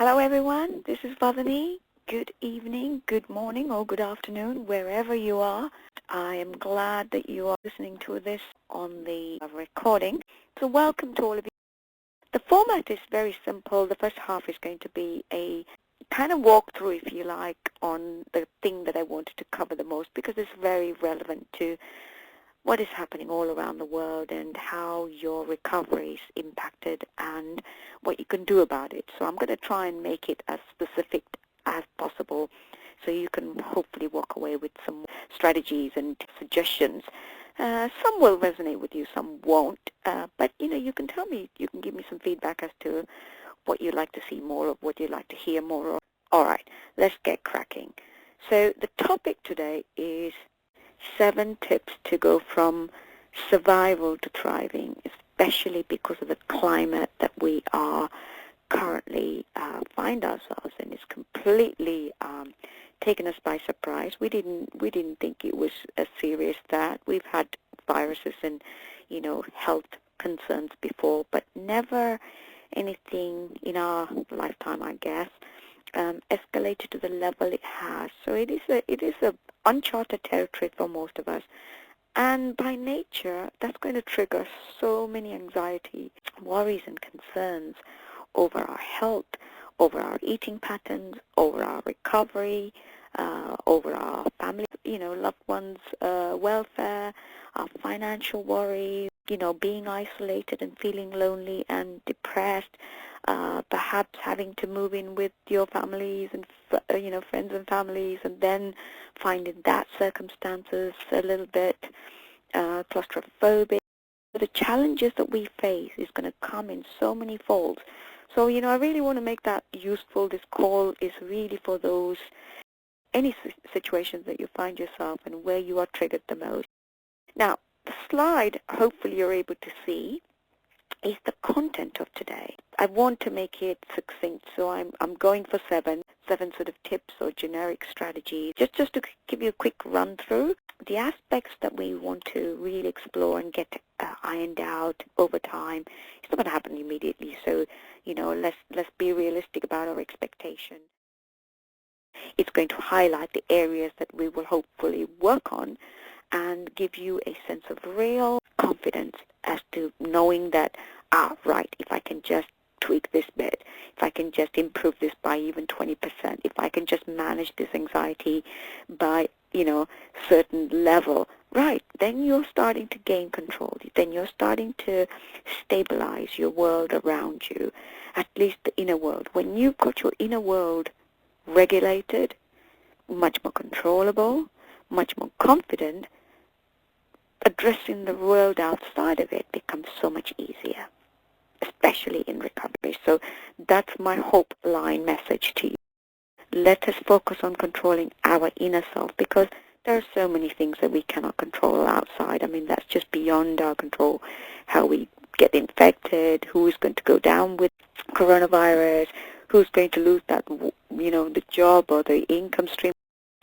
Hello everyone, this is Vathani. Good evening, good morning or good afternoon, wherever you are. I am glad that you are listening to this on the recording. So welcome to all of you. The format is very simple. The first half is going to be a kind of walkthrough, if you like, on the thing that I wanted to cover the most because it's very relevant to what is happening all around the world and how your recovery is impacted and what you can do about it. So I'm going to try and make it as specific as possible so you can hopefully walk away with some strategies and suggestions. Some will resonate with you, some won't. But, you can tell me, you can give me some feedback as to what you'd like to see more of, what you'd like to hear more of. All right, let's get cracking. So the topic today is 7 tips to go from survival to thriving, especially because of the climate that we are currently find ourselves in. It's completely taken us by surprise. We didn't think it was as serious that we've had viruses and health concerns before, but never anything in our lifetime, I guess, escalated to the level it has. So it is a uncharted territory for most of us, and by nature that's going to trigger so many anxiety, worries and concerns over our health, over our eating patterns, over our recovery, over our family, loved ones' welfare, our financial worries, being isolated and feeling lonely and depressed, perhaps having to move in with your families and friends and families, and then finding that circumstances a little bit claustrophobic. The challenges that we face is going to come in so many folds. So I really want to make that useful. This call is really for those any situations that you find yourself and where you are triggered the most. Now, the slide, hopefully you're able to see, is the content of today. I want to make it succinct, so I'm going for seven sort of tips or generic strategies. Just to give you a quick run through the aspects that we want to really explore and get ironed out over time. It's not going to happen immediately, so let's be realistic about our expectation. It's going to highlight the areas that we will hopefully work on and give you a sense of real confidence as to knowing that, right, if I can just tweak this bit, if I can just improve this by even 20%, if I can just manage this anxiety by, certain level, right, then you're starting to gain control. Then you're starting to stabilize your world around you, at least the inner world. When you've got your inner world regulated, much more controllable, much more confident, addressing the world outside of it becomes so much easier, especially in recovery. So that's my hope line message to you. Let us focus on controlling our inner self, because there are so many things that we cannot control outside. I mean, that's just beyond our control. How we get infected, who is going to go down with coronavirus, who's going to lose that, the job or the income stream.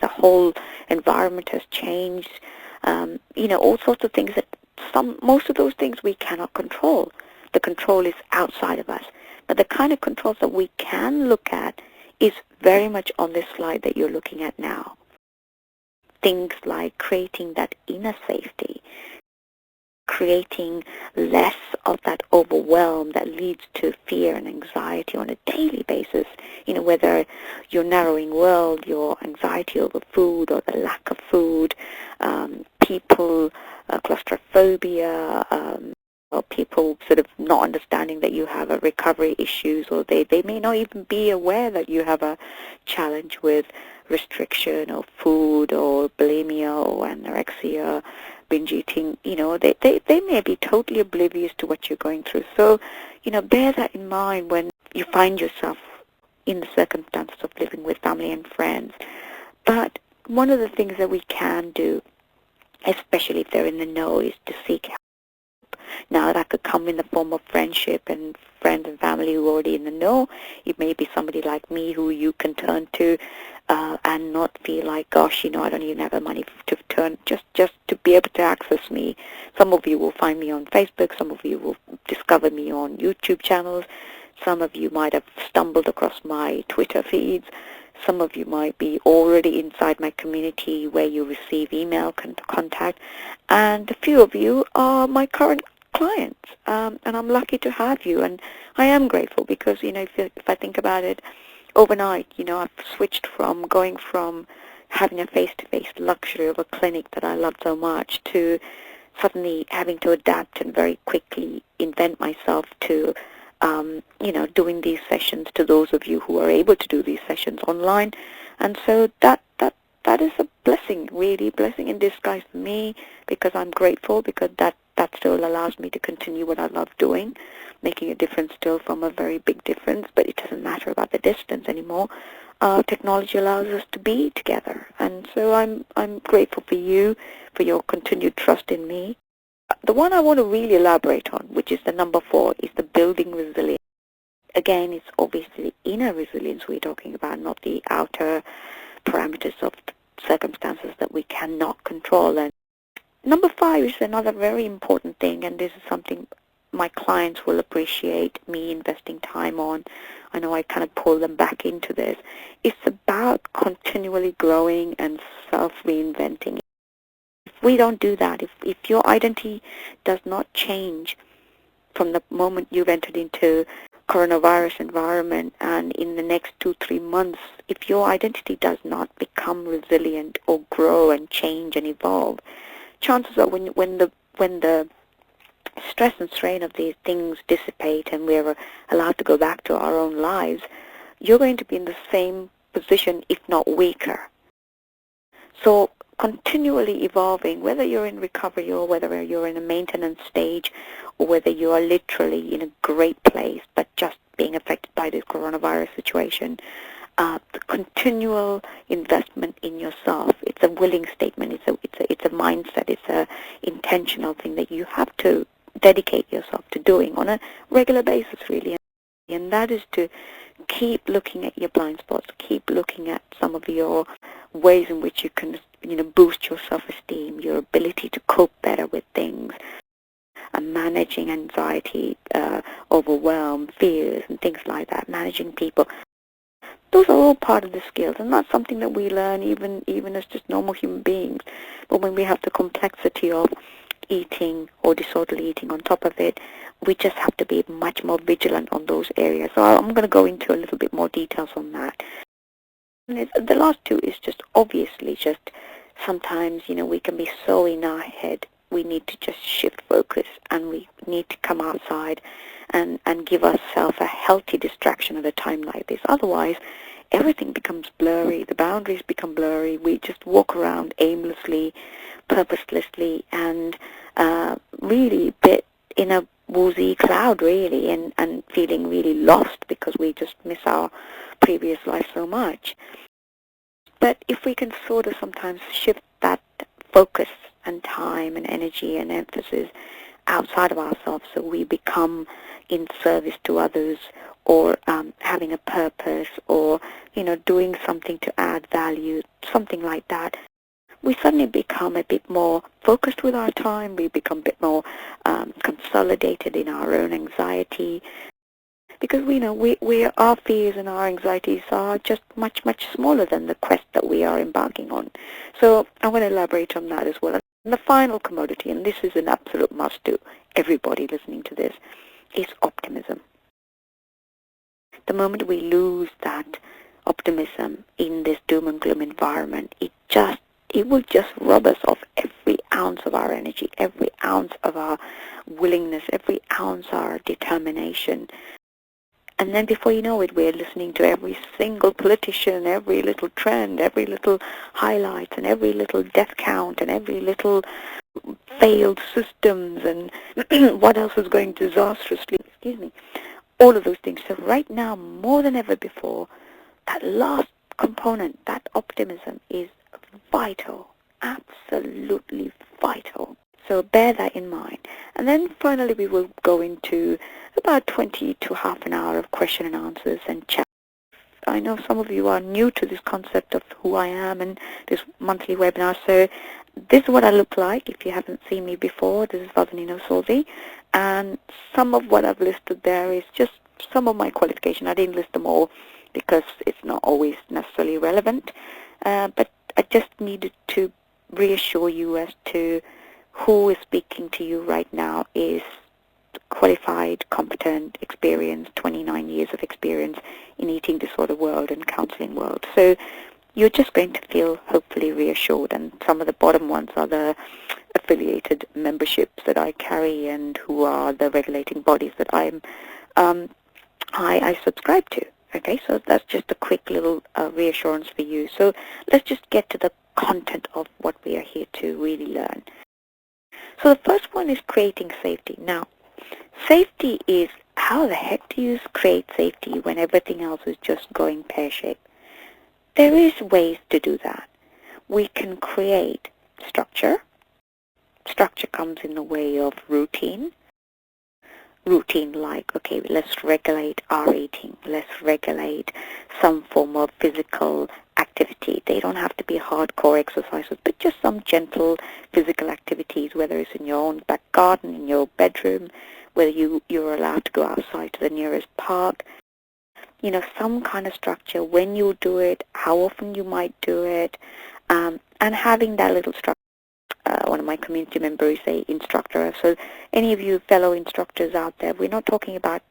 The whole environment has changed. All sorts of things that most of those things we cannot control. The control is outside of us. But the kind of controls that we can look at is very much on this slide that you're looking at now. Things like creating that inner safety, creating less of that overwhelm that leads to fear and anxiety on a daily basis. Whether your narrowing world, your anxiety over food or the lack of food, people, claustrophobia, or people sort of not understanding that you have a recovery issues, or they may not even be aware that you have a challenge with restriction of food or bulimia or anorexia, binge eating. They may be totally oblivious to what you're going through. So, bear that in mind when you find yourself in the circumstances of living with family and friends. But one of the things that we can do, especially if they're in the know, is to seek help. Now, that could come in the form of friendship and friends and family who are already in the know. It may be somebody like me who you can turn to and not feel like, gosh, I don't even have the money to turn, just to be able to access me. Some of you will find me on Facebook. Some of you will discover me on YouTube channels. Some of you might have stumbled across my Twitter feeds. Some of you might be already inside my community where you receive email contact. And a few of you are my current clients. And I'm lucky to have you. And I am grateful because, if I think about it, overnight, I've switched from going from having a face-to-face luxury of a clinic that I love so much to suddenly having to adapt and very quickly invent myself to, doing these sessions to those of you who are able to do these sessions online. And so that is a blessing, really, blessing in disguise for me, because I'm grateful, because that still allows me to continue what I love doing, making a difference still from a very big difference, but it doesn't matter about the distance anymore. Technology allows us to be together, and so I'm grateful for you, for your continued trust in me. The one I want to really elaborate on, which is the number 4, is the building resilience. Again, it's obviously inner resilience we're talking about, not the outer parameters of circumstances that we cannot control. And number 5 is another very important thing, and this is something my clients will appreciate me investing time on. I know I kind of pull them back into this. It's about continually growing and self-reinventing. If we don't do that, if your identity does not change from the moment you've entered into coronavirus environment, and in the next 2-3 months, if your identity does not become resilient or grow and change and evolve, chances are when the stress and strain of these things dissipate and we're allowed to go back to our own lives, you're going to be in the same position, if not weaker. So continually evolving, whether you're in recovery or whether you're in a maintenance stage or whether you are literally in a great place but just being affected by this coronavirus situation, the continual investment in yourself, it's a willing statement, it's a mindset, it's a intentional thing that you have to dedicate yourself to doing on a regular basis, really. And that is to keep looking at your blind spots, keep looking at some of your ways in which you can, boost your self-esteem, your ability to cope better with things, and managing anxiety, overwhelm, fears, and things like that, managing people. Those are all part of the skills, and that's something that we learn even as just normal human beings. But when we have the complexity of eating or disorderly eating on top of it, we just have to be much more vigilant on those areas. So I'm going to go into a little bit more details on that. And the last 2 is just obviously just sometimes, we can be so in our head. We need to just shift focus, and we need to come outside and give ourselves a healthy distraction at a time like this. Otherwise, everything becomes blurry. The boundaries become blurry. We just walk around aimlessly, purposelessly, and really a bit in a woozy cloud, really, and feeling really lost because we just miss our previous life so much. But if we can sort of sometimes shift that focus and time and energy and emphasis outside of ourselves, so we become in service to others, or having a purpose, or doing something to add value, something like that, we suddenly become a bit more focused with our time. We become a bit more consolidated in our own anxiety, because our fears and our anxieties are just much smaller than the quest that we are embarking on. So I want to elaborate on that as well. And the final commodity, and this is an absolute must to everybody listening to this, is optimism. The moment we lose that optimism in this doom and gloom environment, it will just rob us of every ounce of our energy, every ounce of our willingness, every ounce of our determination. And then before you know it, we're listening to every single politician, every little trend, every little highlight, and every little death count, and every little failed systems, and what else is going disastrously, all of those things. So right now, more than ever before, that last component, that optimism, is vital, absolutely vital. So bear that in mind. And then finally we will go into about 20 to half an hour of question and answers and chat. I know some of you are new to this concept of who I am and this monthly webinar, so this is what I look like. If you haven't seen me before, this is Vathani Navasothy, and some of what I've listed there is just some of my qualifications. I didn't list them all because it's not always necessarily relevant, but I just needed to reassure you as to who is speaking to you right now is qualified, competent, experienced, 29 years of experience in eating disorder world and counseling world. So you're just going to feel hopefully reassured, and some of the bottom ones are the affiliated memberships that I carry and who are the regulating bodies that I subscribe to. Okay, so that's just a quick little reassurance for you. So let's just get to the content of what we are here to really learn. So the first one is creating safety. Now, safety is, how the heck do you create safety when everything else is just going pear-shaped? There is ways to do that. We can create structure. Structure comes in the way of routine. Routine like, okay, let's regulate our eating. Let's regulate some form of physical activity. They don't have to be hardcore exercises, but just some gentle physical activities, whether it's in your own back garden, in your bedroom, whether you're allowed to go outside to the nearest park. You know, some kind of structure, when you do it, how often you might do it, and having that little structure. One of my community members is an instructor. So any of you fellow instructors out there, we're not talking about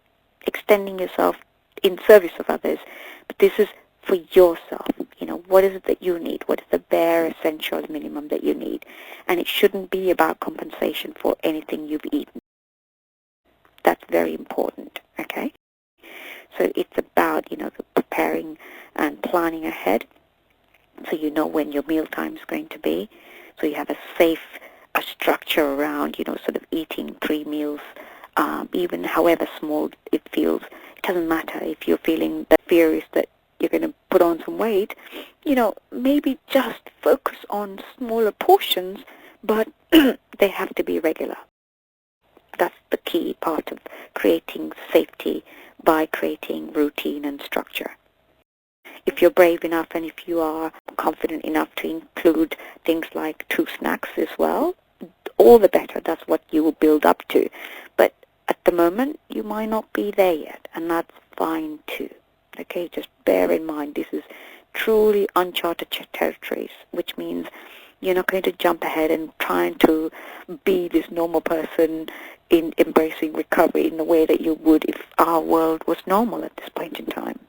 extending yourself in service of others, but this is for yourself. You know, what is it that you need? What is the bare essential minimum that you need? And it shouldn't be about compensation for anything you've eaten. That's very important, okay? So it's about, you know, the preparing and planning ahead so you know when your meal time is going to be. So you have a structure around, you know, sort of eating 3 meals, even however small it feels. It doesn't matter if you're feeling that fear is that you're going to put on some weight. You know, maybe just focus on smaller portions, but they have to be regular. That's the key part of creating safety, by creating routine and structure. If you're brave enough and if you are confident enough to include things like 2 snacks as well, all the better. That's what you will build up to. But at the moment, you might not be there yet, and that's fine too. Okay, just bear in mind this is truly uncharted territories, which means you're not going to jump ahead and trying to be this normal person in embracing recovery in the way that you would if our world was normal at this point in time.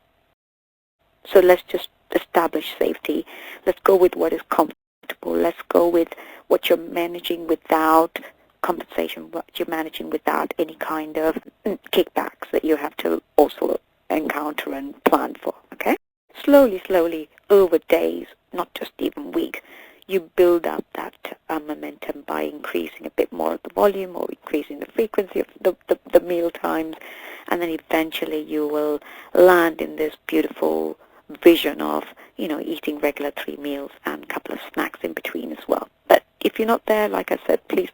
So let's just establish safety. Let's go with what is comfortable. Let's go with what you're managing without compensation, what you're managing without any kind of kickbacks that you have to also encounter and plan for, okay? Slowly, over days, not just even weeks, you build up that momentum by increasing a bit more of the volume or increasing the frequency of the meal times, and then eventually you will land in this beautiful vision of, you know, eating regular 3 meals and a couple of snacks in between as well. But if you're not there, like I said, please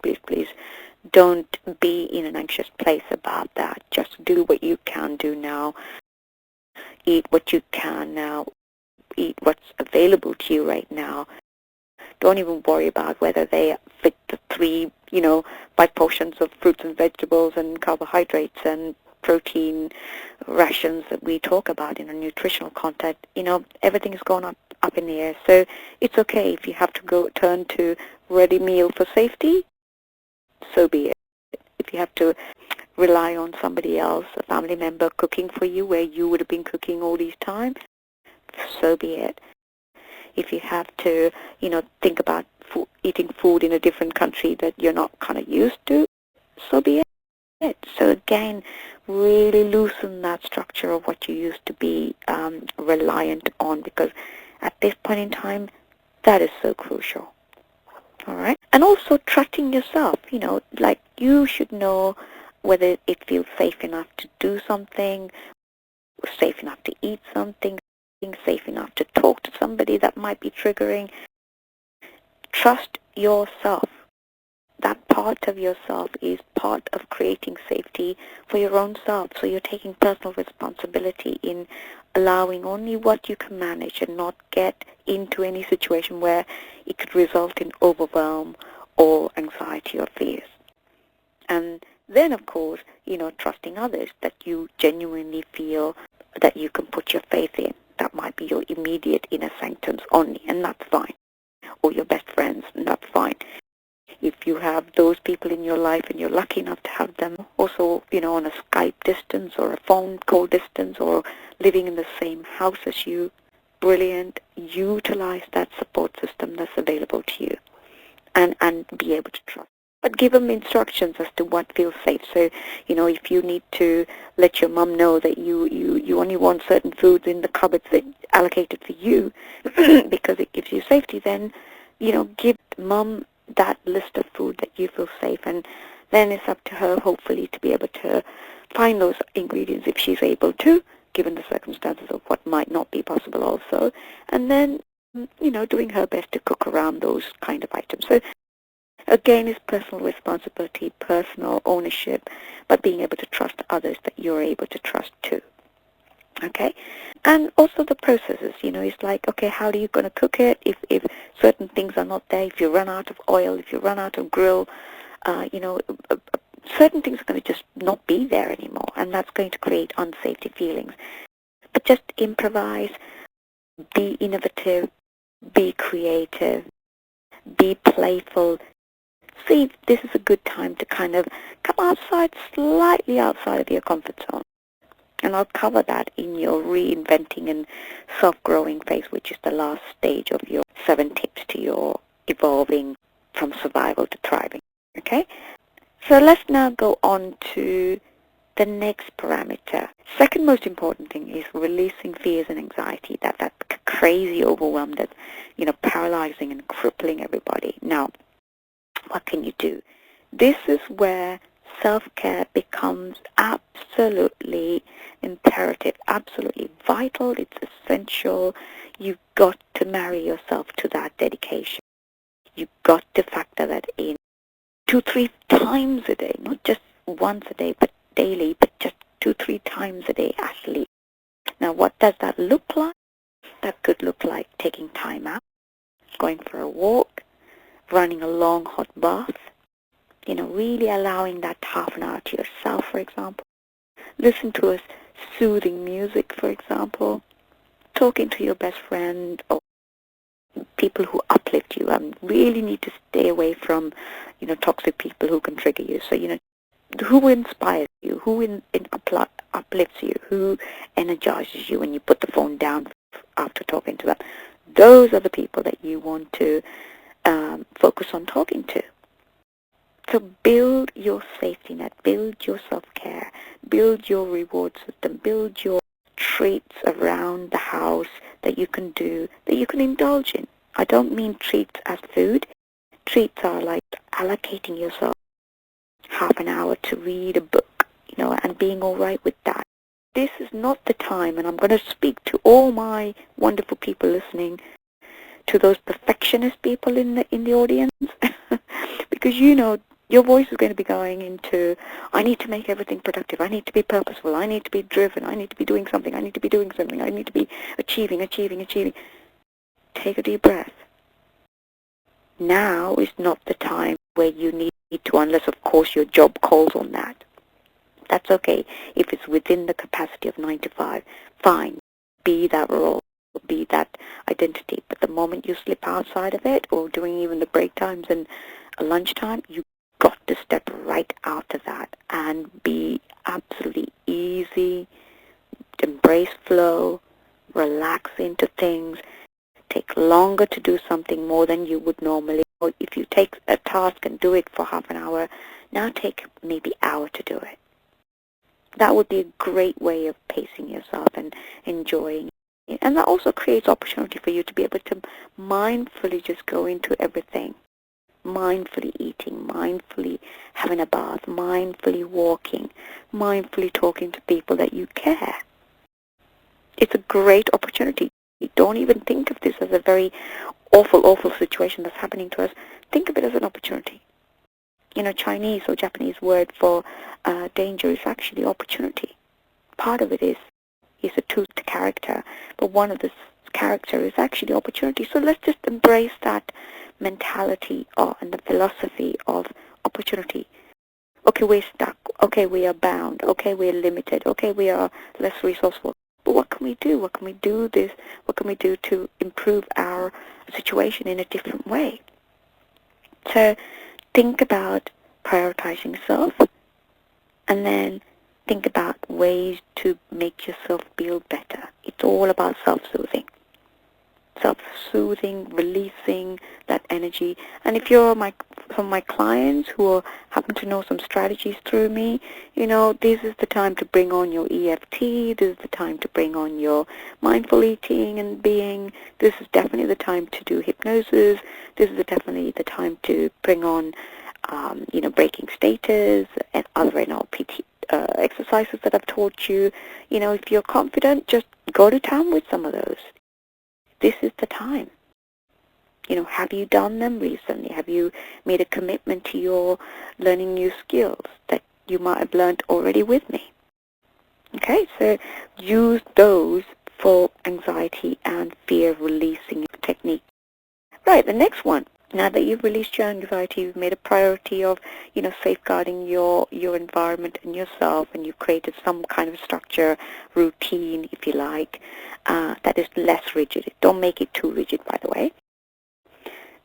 don't be in an anxious place about that. Just do what you can do now. Eat what you can now. Eat what's available to you right now. Don't even worry about whether they fit the 3, you know, bite portions of fruits and vegetables and carbohydrates and protein rations that we talk about in a nutritional content. You know, everything is going up in the air. So it's okay if you have to go turn to ready meal for safety, so be it. If you have to rely on somebody else, a family member cooking for you where you would have been cooking all these time, so be it. If you have to, you know, think about eating food in a different country that you're not kind of used to, so be it. So again, really loosen that structure of what you used to be reliant on, because at this point in time, that is so crucial. All right? And also trusting yourself, you know, like you should know whether it feels safe enough to do something, safe enough to eat something, safe enough to talk to somebody that might be triggering. Trust yourself. That part of yourself is part of creating safety for your own self. So you're taking personal responsibility in allowing only what you can manage and not get into any situation where it could result in overwhelm or anxiety or fears. And Then, of course, trusting others that you genuinely feel that you can put your faith in. That might be your immediate inner sanctums only, and that's fine. Or your best friends, and that's fine. If you have those people in your life and you're lucky enough to have them also, on a Skype distance or a phone call distance or living in the same house as you, brilliant. Utilize that support system that's available to you and be able to trust. But give them instructions as to what feels safe. So, if you need to let your mum know that you only want certain foods in the cupboards that allocated for you because it gives you safety, then, give mum that list of food that you feel safe, and then it's up to her, hopefully, to be able to find those ingredients if she's able to, given the circumstances of what might not be possible also, and then, doing her best to cook around those kind of items. So, again, it's personal responsibility, personal ownership, but being able to trust others that you're able to trust too. Okay? And also the processes, it's like, okay, how are you going to cook it if certain things are not there, if you run out of oil, if you run out of grill, certain things are going to just not be there anymore, and that's going to create unsafety feelings. But just improvise, be innovative, be creative, be playful. See if this is a good time to kind of come slightly outside of your comfort zone. And I'll cover that in your reinventing and self-growing phase, which is the last stage of your 7 tips to your evolving from survival to thriving. Okay? So let's now go on to the next parameter. Second most important thing is releasing fears and anxiety, that crazy overwhelm that's, paralyzing and crippling everybody. Now, what can you do? This is where self-care becomes absolutely imperative, absolutely vital. It's essential. You've got to marry yourself to that dedication. You've got to factor that in 2-3 times a day, not just once a day, but daily, but just 2-3 times a day at least. Now, what does that look like? That could look like taking time out, going for a walk, running a long hot bath, really allowing that half an hour to yourself, for example. Listen to a soothing music, for example. Talking to your best friend or people who uplift you. Really need to stay away from, toxic people who can trigger you. So, who inspires you, who uplifts you, who energizes you when you put the phone down after talking to them. Those are the people that you want to focus on talking to. So build your safety net, build your self-care, build your reward system, build your treats around the house that you can do, that you can indulge in. I don't mean treats as food. Treats are like allocating yourself half an hour to read a book, and being all right with that. This is not the time, and I'm going to speak to all my wonderful people listening, to those perfectionist people in the audience, because your voice is going to be going into, I need to make everything productive, I need to be purposeful, I need to be driven, I need to be doing something, I need to be doing something, I need to be achieving. Take a deep breath. Now is not the time where you need to, unless of course your job calls on that. That's okay. If it's within the capacity of 9 to 5, fine. Be that role, be that identity. But the moment you slip outside of it, or during even the break times and lunchtime, you got to step right out of that and be absolutely easy, embrace flow, relax into things, take longer to do something more than you would normally. Or if you take a task and do it for half an hour, now take maybe an hour to do it. That would be a great way of pacing yourself and enjoying it. And that also creates opportunity for you to be able to mindfully just go into everything. Mindfully eating, mindfully having a bath, mindfully walking, mindfully talking to people that you care. It's a great opportunity. Don't even think of this as a very awful situation that's happening to us. Think of it as an opportunity. Chinese or Japanese word for danger is actually opportunity. Part of it is a tooth to character, but one of the character is actually opportunity. So let's just embrace that mentality and the philosophy of opportunity. Okay, we're stuck. Okay, we are bound. Okay, we are limited. Okay, we are less resourceful. But what can we do? What can we do this? What can we do to improve our situation in a different way? So think about prioritizing yourself, and then think about ways to make yourself feel better. It's all about self-soothing. Self-soothing, releasing that energy. And if you're some of my clients who happen to know some strategies through me, this is the time to bring on your EFT. This is the time to bring on your mindful eating and being. This is definitely the time to do hypnosis. This is definitely the time to bring on, breaking status and other NLP exercises that I've taught you. If you're confident, just go to town with some of those. This is the time. Have you done them recently? Have you made a commitment to your learning new skills that you might have learned already with me? Okay, so use those for anxiety and fear releasing technique. Right, the next one. Now that you've released your anxiety, you've made a priority of, safeguarding your environment and yourself, and you've created some kind of structure, routine, if you like, that is less rigid. Don't make it too rigid, by the way.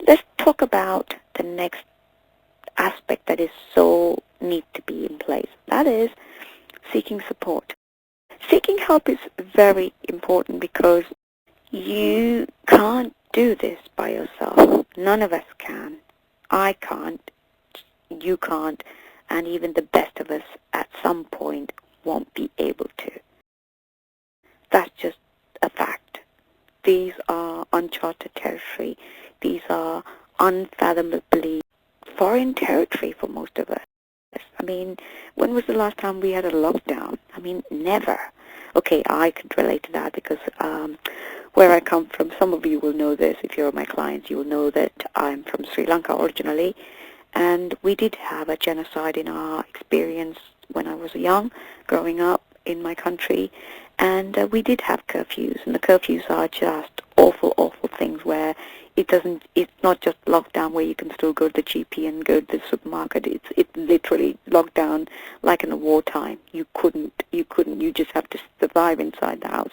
Let's talk about the next aspect that is so need to be in place. That is seeking support. Seeking help is very important because you can't do this by yourself. None of us can. I can't. You can't. And even the best of us at some point won't be able to. That's just a fact. These are uncharted territory. These are unfathomably foreign territory for most of us. I mean, when was the last time we had a lockdown? I mean, never. Okay, I could relate to that because where I come from, some of you will know this. If you're my clients, you will know that I'm from Sri Lanka originally, and we did have a genocide in our experience when I was young, growing up in my country, and we did have curfews, and the curfews are just awful, awful things where it's not just lockdown where you can still go to the GP and go to the supermarket. It's literally locked down like in the wartime. You just have to survive inside the house.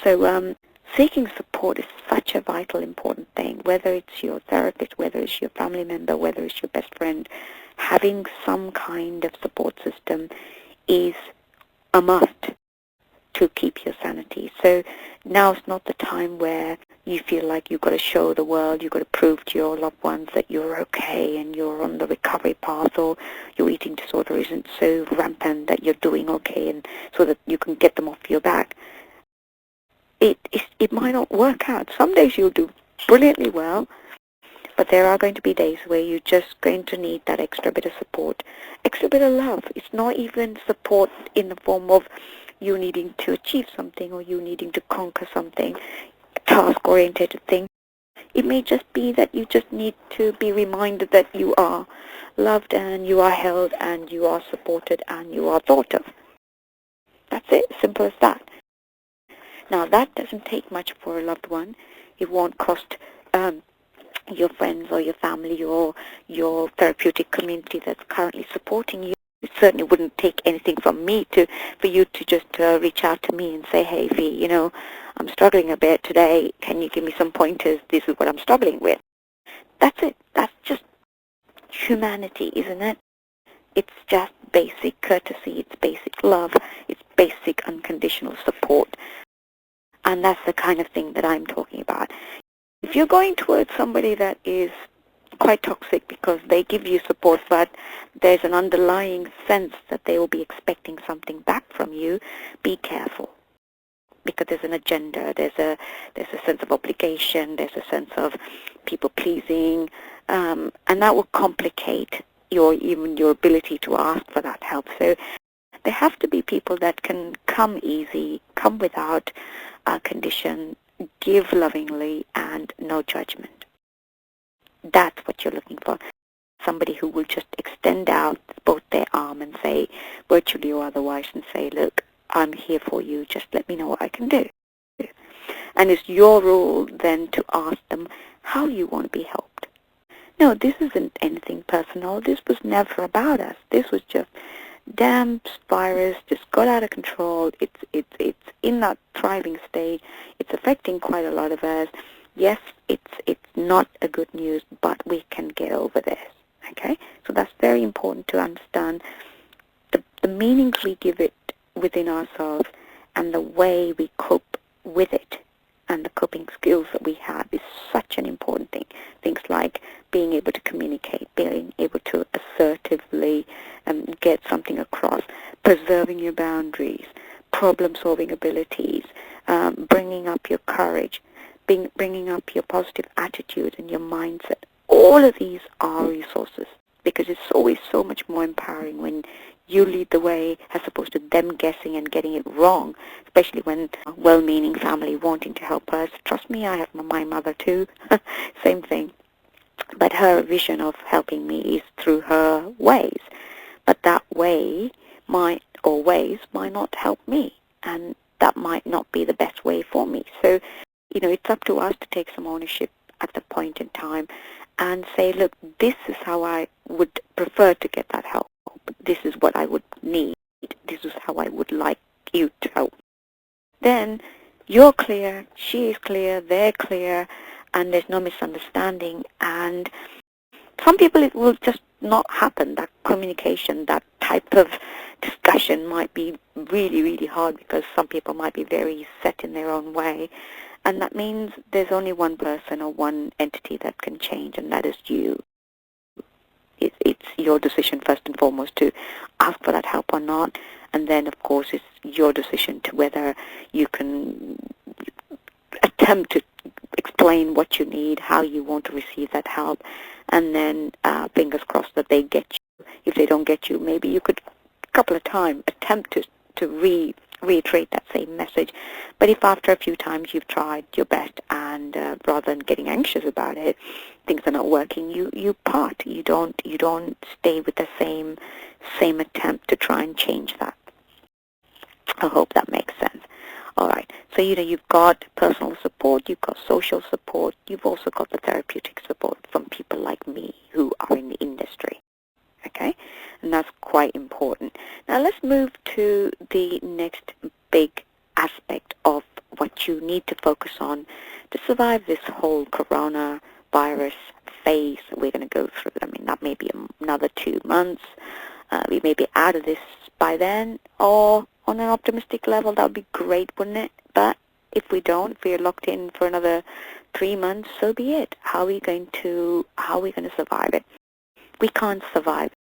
So seeking support is such a vital, important thing, whether it's your therapist, whether it's your family member, whether it's your best friend. Having some kind of support system is a must to keep your sanity. So now's not the time where you feel like you've got to show the world, you've got to prove to your loved ones that you're okay and you're on the recovery path, or your eating disorder isn't so rampant that you're doing okay, and so that you can get them off your back. It might not work out. Some days you'll do brilliantly well, but there are going to be days where you're just going to need that extra bit of support, extra bit of love. It's not even support in the form of you needing to achieve something or you needing to conquer something, a task-oriented thing. It may just be that you just need to be reminded that you are loved and you are held and you are supported and you are thought of. That's it, simple as that. Now, that doesn't take much for a loved one. It won't cost your friends or your family or your therapeutic community that's currently supporting you. It certainly wouldn't take anything from me for you to just reach out to me and say, hey, V, I'm struggling a bit today. Can you give me some pointers? This is what I'm struggling with. That's it. That's just humanity, isn't it? It's just basic courtesy. It's basic love. It's basic unconditional support. And that's the kind of thing that I'm talking about. If you're going towards somebody that is quite toxic because they give you support, but there's an underlying sense that they will be expecting something back from you, be careful. Because there's an agenda, there's a sense of obligation, there's a sense of people pleasing, and that will complicate even your ability to ask for that help. So there have to be people that can come easy, come without condition, give lovingly, and no judgment. That's what you're looking for. Somebody who will just extend out both their arm and say, virtually or otherwise, and say, look, I'm here for you, just let me know what I can do. And it's your role then to ask them how you want to be helped. No, this isn't anything personal. This was never about us. This was just damn virus just got out of control. It's in that thriving state. It's affecting quite a lot of us. Yes, it's not a good news, but we can get over this. Okay, so that's very important to understand. The meanings we give it within ourselves and the way we cope with it and the coping skills that we have is such an important thing. Things like being able to communicate, being able to assertively get something across, preserving your boundaries, problem-solving abilities, bringing up your courage, bringing up your positive attitude and your mindset. All of these are resources because it's always so much more empowering when you lead the way as opposed to them guessing and getting it wrong, especially when well-meaning family wanting to help us. Trust me, I have my mother too. Same thing. But her vision of helping me is through her ways. But that way ways might not help me. And that might not be the best way for me. So, it's up to us to take some ownership at the point in time and say, look, this is how I would prefer to get that help. This is what I would need. This is how I would like you to help. Then you're clear, she is clear, they're clear, and there's no misunderstanding. And some people it will just not happen. That communication, that type of discussion might be really, really hard because some people might be very set in their own way. And that means there's only one person or one entity that can change, and that is you. It's your decision first and foremost to ask for that help or not. And then, of course, it's your decision to whether you can attempt to explain what you need, how you want to receive that help, and then fingers crossed that they get you. If they don't get you, maybe you could a couple of times attempt to reiterate that same message. But if after a few times you've tried your best and rather than getting anxious about it, things are not working, you part. You don't stay with the same attempt to try and change that. I hope that makes sense. All right. So you've got personal support, you've got social support, you've also got the therapeutic support from people like me who are in the industry. Okay? And that's quite important. Now let's move to the next big aspect of what you need to focus on to survive this whole coronavirus phase that we're going to go through. I mean, that may be another 2 months. We may be out of this by then, or on an optimistic level, that would be great, wouldn't it? But if we don't, if we're locked in for another 3 months, so be it. How are we going to survive it? We can't survive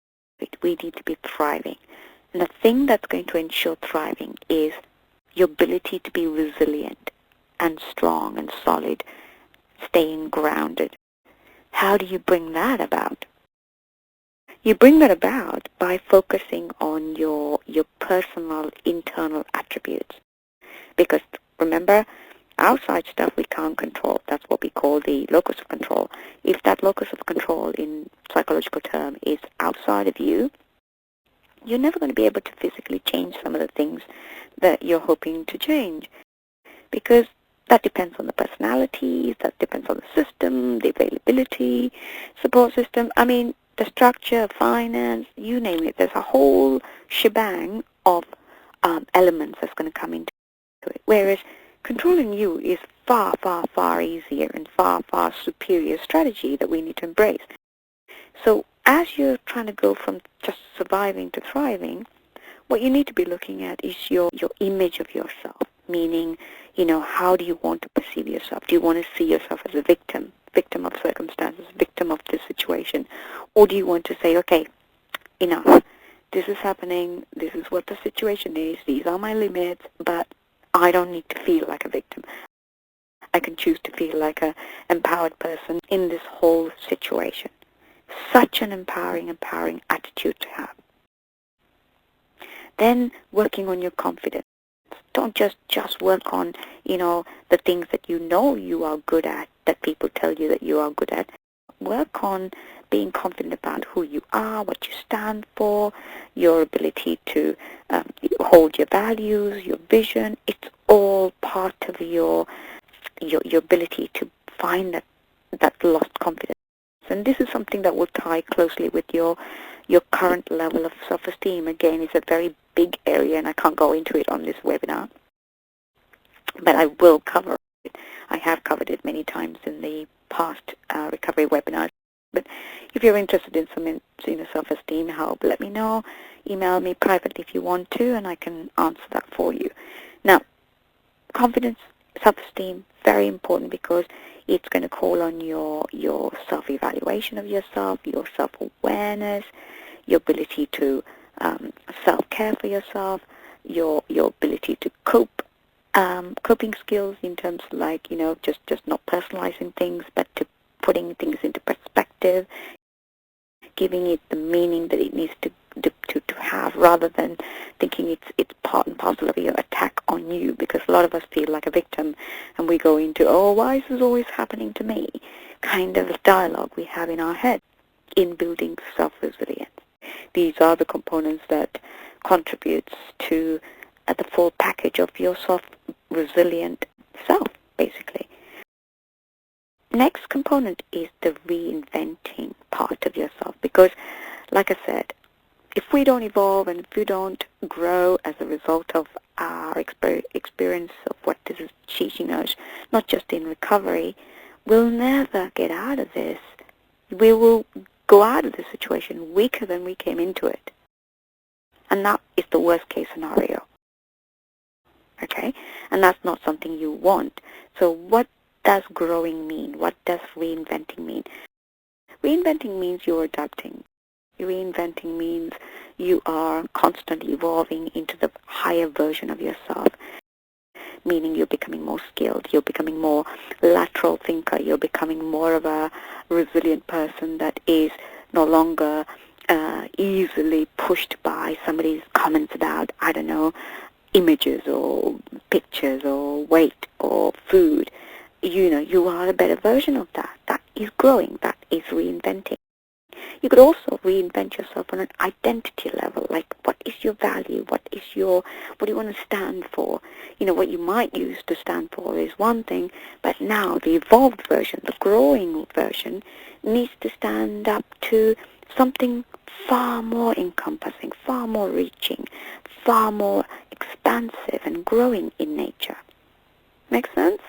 it. We need to be thriving. And the thing that's going to ensure thriving is your ability to be resilient and strong and solid, staying grounded. How do you bring that about? You bring that about by focusing on your personal internal attributes. Because remember, outside stuff we can't control. That's what we call the locus of control. If that locus of control in psychological term is outside of you, you're never going to be able to physically change some of the things that you're hoping to change. Because that depends on the personalities, that depends on the system, the availability, support system. I mean, the structure, finance, you name it. There's a whole shebang of elements that's going to come into it. Whereas controlling you is far, far, far easier and far, far superior strategy that we need to embrace. So as you're trying to go from just surviving to thriving, what you need to be looking at is your image of yourself, meaning, how do you want to perceive yourself? Do you want to see yourself as a victim of circumstances, victim of the situation? Or do you want to say, okay, enough, this is happening, this is what the situation is, these are my limits, but I don't need to feel like a victim. I can choose to feel like an empowered person in this whole situation. Such an empowering attitude to have. Then working on your confidence. Don't just work on, the things that you are good at, that people tell you that you are good at. Work on being confident about who you are, what you stand for, your ability to hold your values, your vision. It's all part of your ability to find that lost confidence And this is something that will tie closely with your current level of self-esteem. Again, it's a very big area, and I can't go into it on this webinar, but I will cover it. I have covered it many times in the past recovery webinars. But if you're interested in some self-esteem help, let me know. Email me privately if you want to, and I can answer that for you. Now, confidence, self-esteem, very important because it's going to call on your self-evaluation of yourself, your self-awareness, your ability to self-care for yourself, your ability to coping skills in terms of just not personalizing things, but to putting things into perspective, giving it the meaning that it needs to have, rather than thinking it's part and parcel of your attack on you, because a lot of us feel like a victim and we go into, oh, why is this always happening to me, kind of dialogue we have in our head in building self-resilience. These are the components that contributes to the full package of your self-resilient self, basically. Next component is the reinventing part of yourself, because, like I said, if we don't evolve and if we don't grow as a result of our experience of what this is teaching us, not just in recovery, we'll never get out of this. We will go out of the situation weaker than we came into it. And that is the worst case scenario. Okay? And that's not something you want. So what does growing mean? What does reinventing mean? Reinventing means you're adapting. Reinventing means you are constantly evolving into the higher version of yourself, meaning you're becoming more skilled, you're becoming more lateral thinker, you're becoming more of a resilient person that is no longer easily pushed by somebody's comments about, I don't know, images or pictures or weight or food. You are a better version of that. That is growing. That is reinventing. You could also reinvent yourself on an identity level, like what is your value, what do you want to stand for? What you might use to stand for is one thing, but now the evolved version, the growing version, needs to stand up to something far more encompassing, far more reaching, far more expansive and growing in nature. Make sense?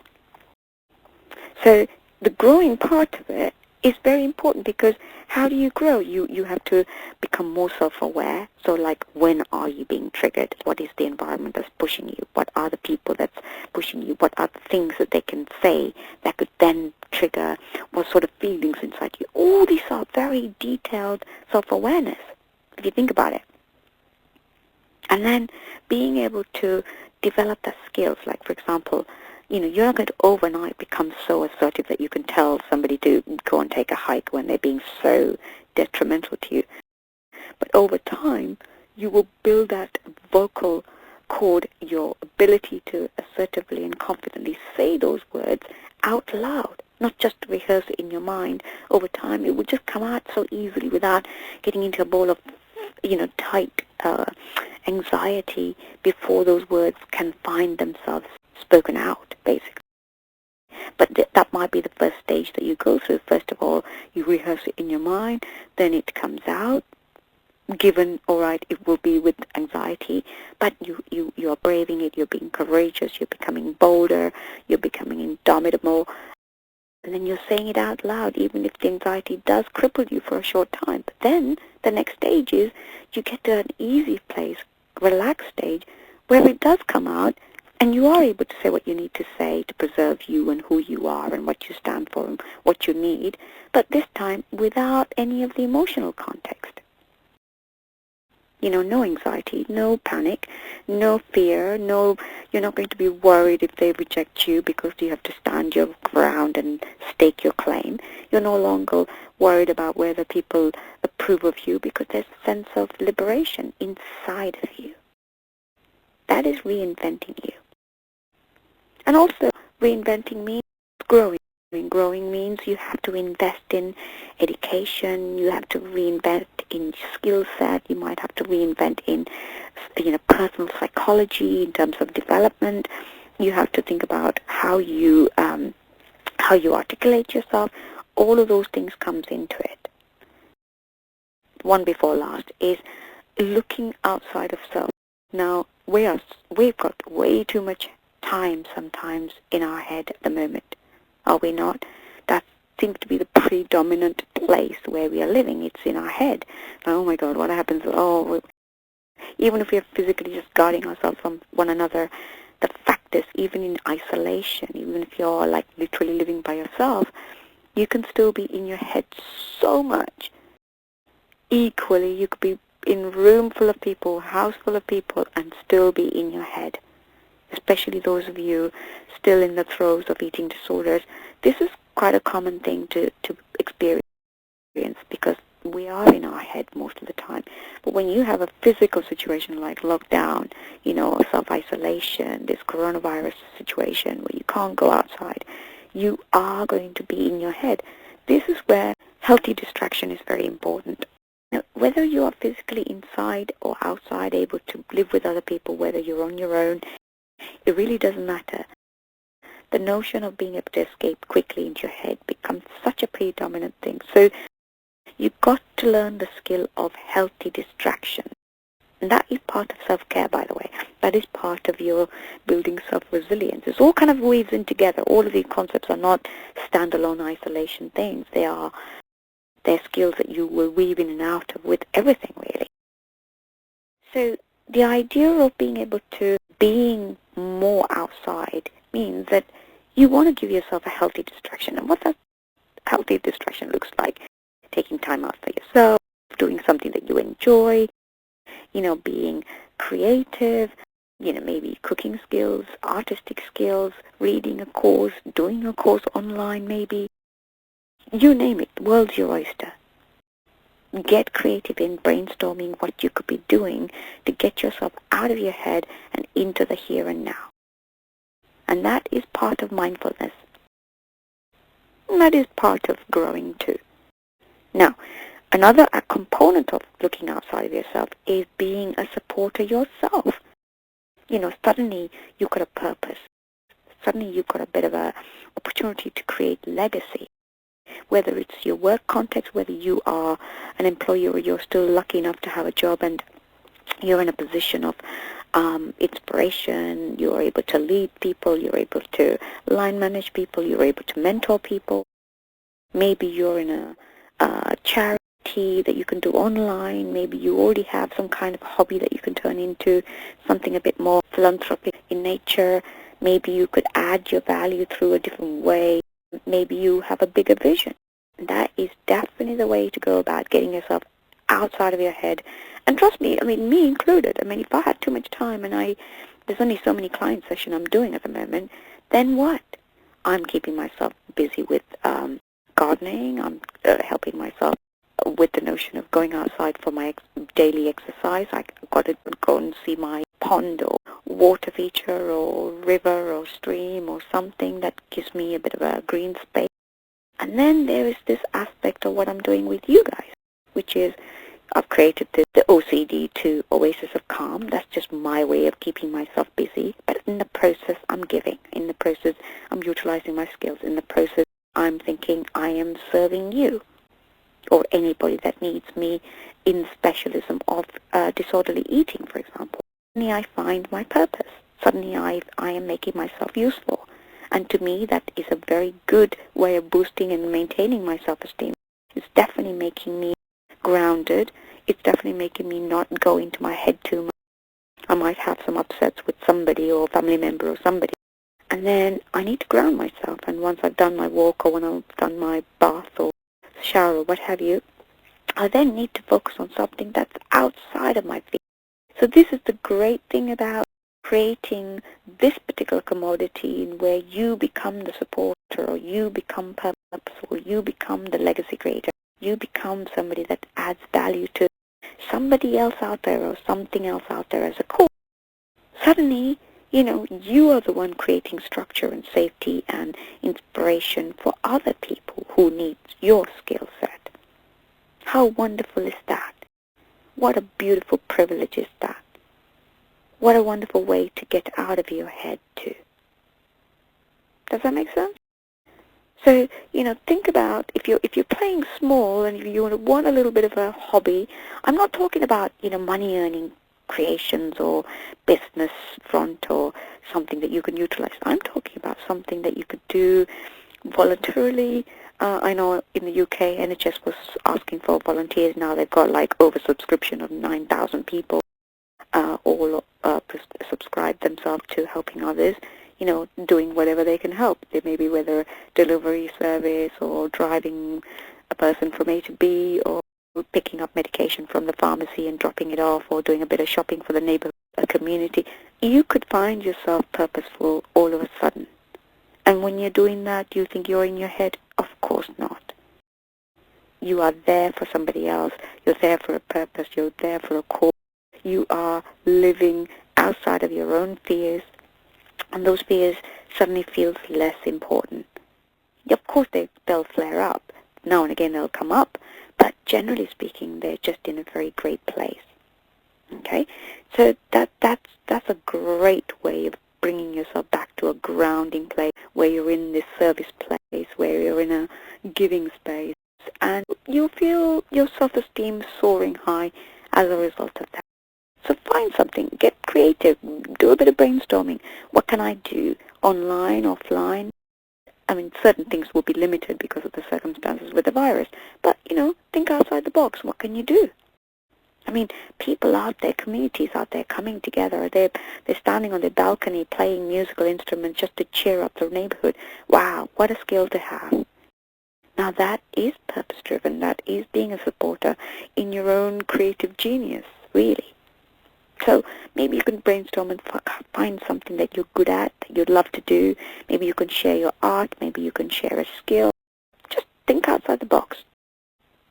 So the growing part of it is very important, because how do you grow? You have to become more self-aware. So like, when are you being triggered? What is the environment that's pushing you? What are the people that's pushing you? What are the things that they can say that could then trigger what sort of feelings inside you? All these are very detailed self-awareness, if you think about it. And then being able to develop the skills, like, for example, you're not going to overnight become so assertive that you can tell somebody to go and take a hike when they're being so detrimental to you. But over time, you will build that vocal cord, your ability to assertively and confidently say those words out loud, not just rehearse it in your mind. Over time, it will just come out so easily without getting into a ball of, tight anxiety before those words can find themselves spoken out, basically. But that might be the first stage that you go through. First of all, you rehearse it in your mind, then it comes out. Given, all right, it will be with anxiety, but you are braving it, you're being courageous, you're becoming bolder, you're becoming indomitable, and then you're saying it out loud, even if the anxiety does cripple you for a short time. But then the next stage is you get to an easy place, relaxed stage, where it does come out, and you are able to say what you need to say to preserve you and who you are and what you stand for and what you need, but this time without any of the emotional context. No anxiety, no panic, no fear, you're not going to be worried if they reject you because you have to stand your ground and stake your claim. You're no longer worried about whether people approve of you, because there's a sense of liberation inside of you. That is reinventing you. And also, reinventing means growing. Growing means you have to invest in education, you have to reinvent in skill set, you might have to reinvent in personal psychology in terms of development. You have to think about how you articulate yourself. all of those things comes into it. One before last is looking outside of self. Now, we've got way too much time sometimes in our head at the moment, are we not? That seems to be the predominant place where we are living. It's in our head. Now, oh my God, what happens? Oh, even if we are physically just guarding ourselves from one another, the fact is, even in isolation, even if you're like literally living by yourself, you can still be in your head so much. Equally, you could be in a room full of people, house full of people, and still be in your head. Especially those of you still in the throes of eating disorders. This is quite a common thing to experience because we are in our head most of the time. But when you have a physical situation like lockdown, or self-isolation, this coronavirus situation where you can't go outside, you are going to be in your head. This is where healthy distraction is very important. Now, whether you are physically inside or outside, able to live with other people, whether you're on your own, it really doesn't matter. The notion of being able to escape quickly into your head becomes such a predominant thing. So you've got to learn the skill of healthy distraction. And that is part of self-care, by the way. That is part of your building self-resilience. It's all kind of weaves in together. All of these concepts are not standalone isolation things. They're skills that you will weave in and out of with everything, really. So the idea of being able to being more outside means that you want to give yourself a healthy distraction. And what that healthy distraction looks like, taking time out for yourself, doing something that you enjoy, being creative, maybe cooking skills, artistic skills, reading a course, doing a course online maybe. You name it, the world's your oyster. Get creative in brainstorming what you could be doing to get yourself out of your head and into the here and now. And that is part of mindfulness. And that is part of growing too. Now, another component of looking outside of yourself is being a supporter yourself. Suddenly you've got a purpose. Suddenly you've got a bit of an opportunity to create legacy. Whether it's your work context, whether you are an employee or you're still lucky enough to have a job and you're in a position of inspiration, you're able to lead people, you're able to line manage people, you're able to mentor people. Maybe you're in a charity that you can do online. Maybe you already have some kind of hobby that you can turn into something a bit more philanthropic in nature. Maybe you could add your value through a different way. Maybe you have a bigger vision. That is definitely the way to go about getting yourself outside of your head. And trust me, me included. If I had too much time and there's only so many client sessions I'm doing at the moment, then what? I'm keeping myself busy with gardening. I'm helping myself with the notion of going outside for my daily exercise. I've got to go and see my pond or water feature or river or stream or something that gives me a bit of a green space. And then there is this aspect of what I'm doing with you guys, which is I've created the OCD to Oasis of Calm. That's just my way of keeping myself busy. But in the process, I'm giving. In the process, I'm utilizing my skills. In the process, I'm thinking I am serving you or anybody that needs me in specialism of disorderly eating, for example. Suddenly I find my purpose. Suddenly I am making myself useful. And to me, that is a very good way of boosting and maintaining my self-esteem. It's definitely making me grounded. It's definitely making me not go into my head too much. I might have some upsets with somebody or family member or somebody. And then I need to ground myself. And once I've done my walk or when I've done my bath or shower or what have you, I then need to focus on something that's outside of my feet. So this is the great thing about creating this particular commodity in where you become the supporter or you become purposeful or you become the legacy creator. You become somebody that adds value to somebody else out there or something else out there as a core. Suddenly, you are the one creating structure and safety and inspiration for other people who need your skill set. How wonderful is that? What a beautiful privilege is that? What a wonderful way to get out of your head too. Does that make sense? So, think about if you're playing small and if you want a little bit of a hobby. I'm not talking about, money earning creations or business front or something that you can utilize. I'm talking about something that you could do voluntarily. I know in the UK, NHS was asking for volunteers. Now they've got like oversubscription of 9,000 people all subscribe themselves to helping others, doing whatever they can help. They may be whether delivery service or driving a person from A to B or picking up medication from the pharmacy and dropping it off or doing a bit of shopping for the neighborhood community. You could find yourself purposeful all of a sudden. And when you're doing that, do you think you're in your head? Of course not. You are there for somebody else. You're there for a purpose. You're there for a cause. You are living outside of your own fears, and those fears suddenly feels less important. Of course, they'll flare up. Now and again, they'll come up, but generally speaking, they're just in a very great place. Okay, so that's a great way of bringing yourself back to a grounding place where you're in this service place, where you're in a giving space, and you feel your self-esteem soaring high as a result of that. So find something, get creative, do a bit of brainstorming. What can I do? Online, offline? I mean, certain things will be limited because of the circumstances with the virus. But, think outside the box. What can you do? I mean, people out there, communities out there coming together. They're standing on their balcony playing musical instruments just to cheer up their neighborhood. Wow, what a skill to have. Now that is purpose-driven. That is being a supporter in your own creative genius, really. So maybe you can brainstorm and find something that you're good at, that you'd love to do. Maybe you can share your art. Maybe you can share a skill. Just think outside the box.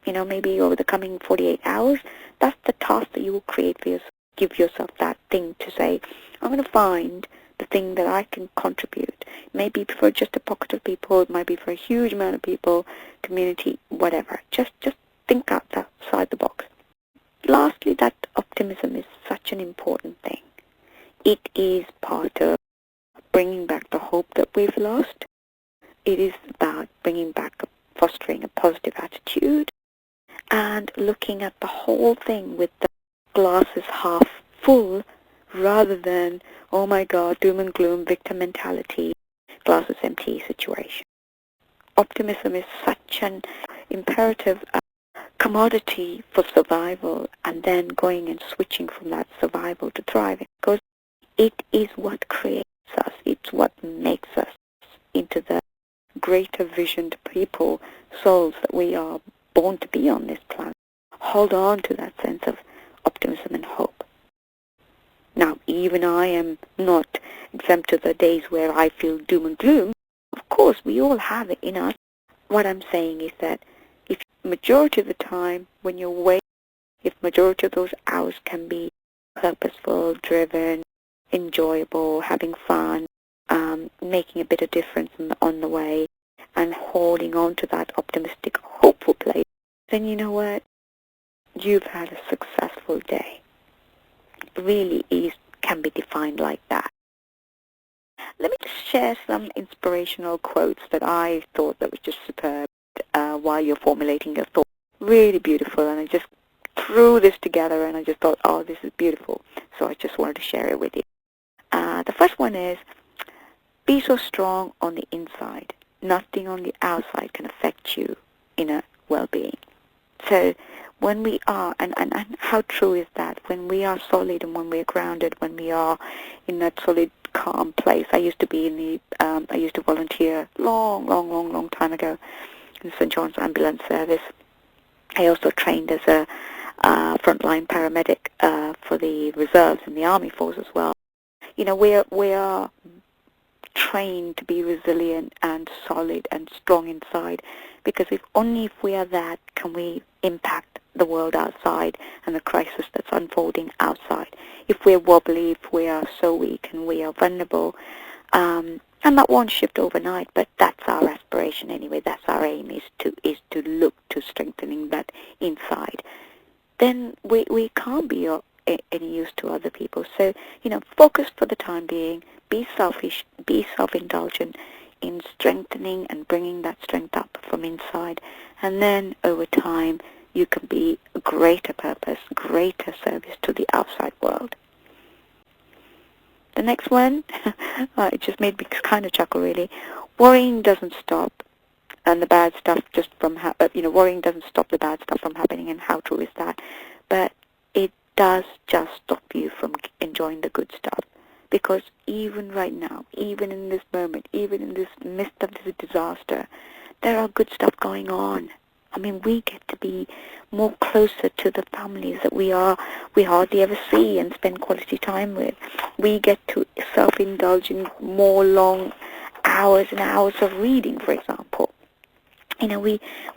Maybe over the coming 48 hours, that's the task that you will create for yourself. Give yourself that thing to say, I'm going to find the thing that I can contribute. Maybe for just a pocket of people. It might be for a huge amount of people, community, whatever. Just think outside the box. Lastly, that optimism is such an important thing. It is part of bringing back the hope that we've lost. It is about bringing back, fostering a positive attitude and looking at the whole thing with the glasses half full rather than, oh my God, doom and gloom, victim mentality, glasses empty situation. Optimism is such an imperative commodity for survival, and then going and switching from that survival to thriving, because it is what creates us. It's what makes us into the greater visioned people, souls that we are born to be on this planet. Hold on to that sense of optimism and hope. Now, even I am not exempt to the days where I feel doom and gloom. Of course, we all have it in us. What I'm saying is that if majority of the time when you're awake, if majority of those hours can be purposeful, driven, enjoyable, having fun, making a bit of difference on the way, and holding on to that optimistic, hopeful place, then you know what? You've had a successful day. It really can be defined like that. Let me just share some inspirational quotes that I thought that was just superb while you're formulating your thoughts. Really beautiful, and I just threw this together and I just thought, oh, this is beautiful. So I just wanted to share it with you. The first one is, be so strong on the inside. Nothing on the outside can affect you inner well-being. So when we are, and how true is that? When we are solid and when we are grounded, when we are in that solid, calm place. I used to be in the, I used to volunteer long time ago in St. John's Ambulance Service. I also trained as a frontline paramedic for the reserves in the Army Force as well. You know, we are trained to be resilient and solid and strong inside, because only if we are that can we impact the world outside and the crisis that's unfolding outside. If we're wobbly, if we are so weak and we are vulnerable, and that won't shift overnight, but that's our aspiration anyway. That's our aim, is to look to strengthening that inside. Then we can't be any use to other people. So, you know, focus for the time being, be selfish, be self-indulgent, in strengthening and bringing that strength up from inside. And then over time, you can be a greater purpose, greater service to the outside world. The next one, it just made me kind of chuckle really. Worrying doesn't stop, and the bad stuff just from, worrying doesn't stop the bad stuff from happening, and how true is that? But it does just stop you from enjoying the good stuff. Because even right now, even in this moment, even in this midst of this disaster, there are good stuff going on. I mean, we get to be more closer to the families that we hardly ever see and spend quality time with. We get to self-indulge in more long hours and hours of reading, for example.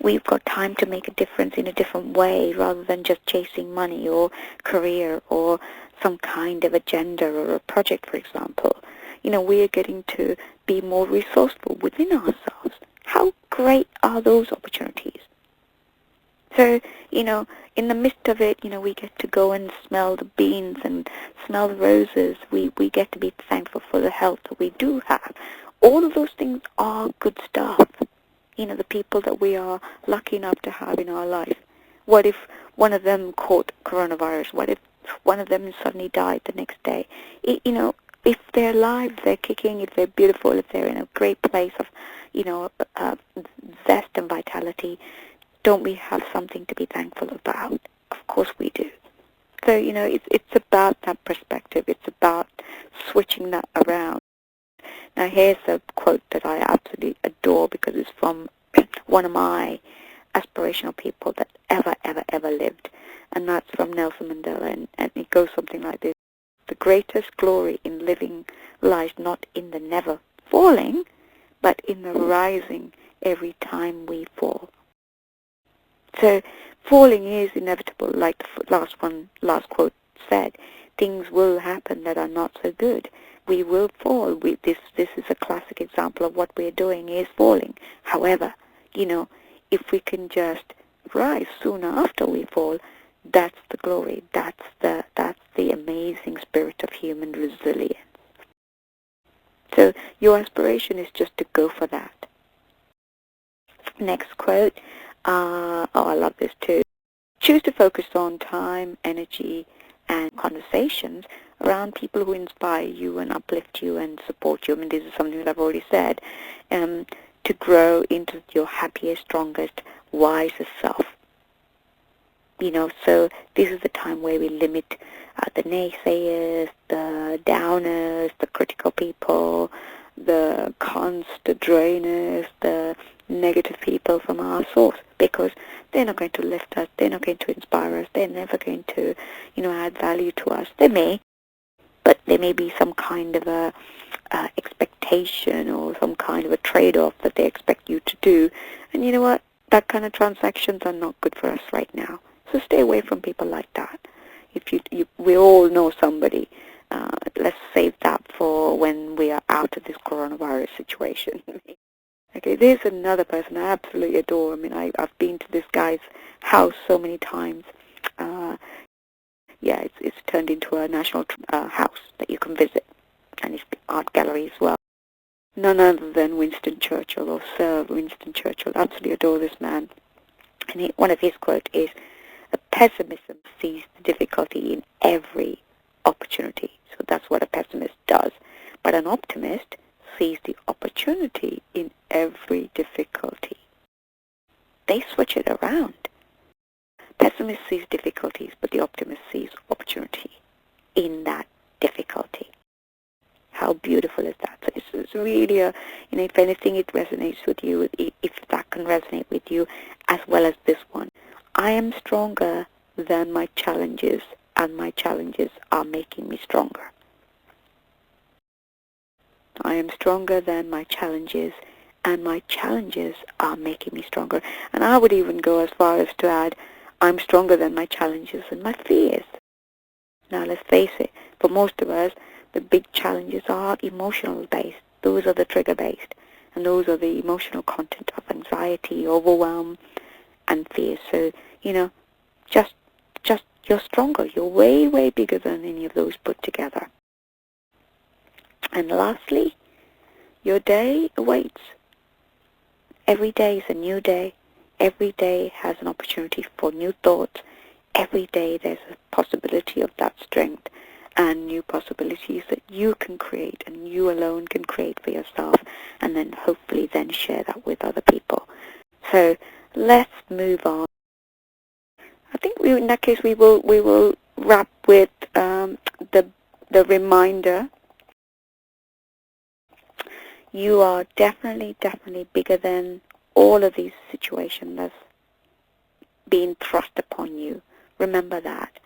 We've got time to make a difference in a different way rather than just chasing money or career or some kind of agenda or a project, for example. We are getting to be more resourceful within ourselves. How great are those opportunities? So, in the midst of it, we get to go and smell the beans and smell the roses. We get to be thankful for the health that we do have. All of those things are good stuff. The people that we are lucky enough to have in our life. What if one of them caught coronavirus? What if one of them suddenly died the next day? If they're alive, they're kicking, if they're beautiful, if they're in a great place of, zest and vitality, don't we have something to be thankful about? Of course we do. So, it's about that perspective. It's about switching that around. Now, here's a quote that I absolutely adore because it's from one of my aspirational people that ever lived, and that's from Nelson Mandela, and it goes something like this. The greatest glory in living lies not in the never falling, but in the rising every time we fall. So, falling is inevitable, like the last quote said. Things will happen that are not so good. We will fall. This is a classic example of what we're doing is falling. However, if we can just rise soon after we fall, that's the glory. That's the amazing spirit of human resilience. So your aspiration is just to go for that. Next quote. I love this too. Choose to focus on time, energy, and conversations around people who inspire you and uplift you and support you. I mean, this is something that I've already said. To grow into your happiest, strongest, wisest self. So this is the time where we limit the naysayers, the downers, the critical people, the cons, the drainers, the negative people from our source, because they're not going to lift us, they're not going to inspire us, they're never going to, add value to us. They may, but there may be some kind of a expectation or some kind of a trade-off that they expect you to do. And you know what? That kind of transactions are not good for us right now. So stay away from people like that. If we all know somebody. Let's save that for when we are out of this coronavirus situation. Okay, there's another person I absolutely adore. I mean, I've been to this guy's house so many times. It's turned into a national house that you can visit, and it's an art gallery as well. None other than Winston Churchill, or Sir Winston Churchill. Absolutely adore this man. And one of his quotes is, "A pessimism sees the difficulty in every opportunity." So that's what a pessimist does. But an optimist sees the opportunity in every difficulty. They switch it around. Pessimist sees difficulties, but the optimist sees opportunity in that difficulty. How beautiful is that? So it's really if anything it resonates with you, if that can resonate with you, as well as this one. I am stronger than my challenges, and my challenges are making me stronger. I am stronger than my challenges, and my challenges are making me stronger. And I would even go as far as to add, I'm stronger than my challenges and my fears. Now let's face it, for most of us, the big challenges are emotional based. Those are the trigger based. And those are the emotional content of anxiety, overwhelm, and fear. So, just you're stronger. You're way, way bigger than any of those put together. And lastly, Your day awaits. Every day is a new day. Every day has an opportunity for new thoughts. Every day there's a possibility of that strength and new possibilities that you can create and you alone can create for yourself, and then hopefully then share that with other people. So let's move on. I think in that case we will wrap with the reminder. You are definitely bigger than all of these situations that's being thrust upon you. Remember that.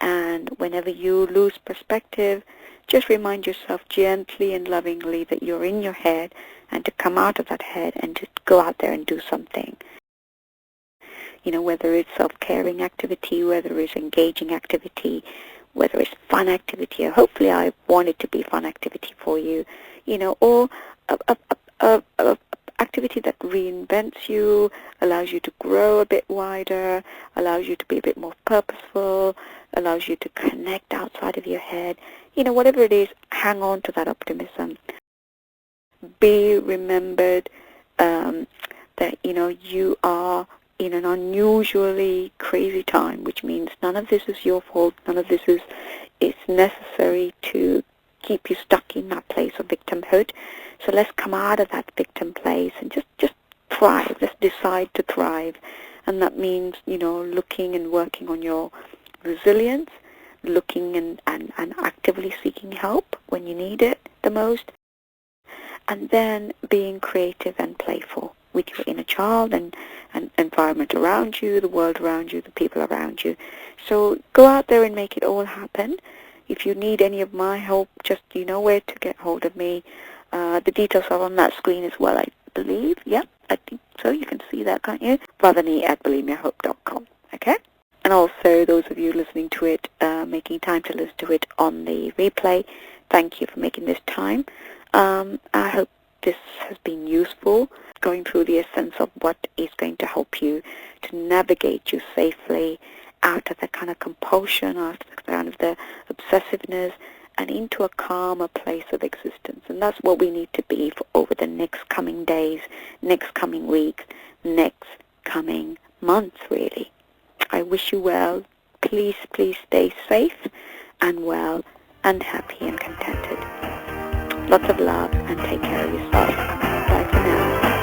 And whenever you lose perspective, just remind yourself gently and lovingly that you're in your head, and to come out of that head and just go out there and do something. You know, whether it's self-caring activity, whether it's engaging activity, whether it's fun activity, or hopefully I want it to be fun activity for you, you know, or a activity that reinvents you, allows you to grow a bit wider, allows you to be a bit more purposeful, allows you to connect outside of your head. You know, whatever it is, hang on to that optimism. Be remembered that, you know, you are in an unusually crazy time, which means none of this is your fault, none of this is necessary to keep you stuck in that place of victimhood. So let's come out of that victim place and just thrive. Let's decide to thrive. And that means, you know, looking and working on your resilience, looking and actively seeking help when you need it the most, and then being creative and playful with your inner child and environment around you, the world around you, the people around you. So go out there and make it all happen. If you need any of my help, just you know where to get hold of me. The details are on that screen as well, I believe. Yeah, I think so. You can see that, can't you? Vathani@bulimiahope.com. Okay? And also, those of you listening to it, making time to listen to it on the replay, thank you for making this time. I hope this has been useful, going through the essence of what is going to help you to navigate you safely out of the kind of compulsion, out of the kind of the obsessiveness, and into a calmer place of existence. And that's what we need to be for over the next coming days, next coming weeks, next coming months, really. I wish you well. Please stay safe and well and happy and contented. Lots of love and take care of yourself. Bye for now.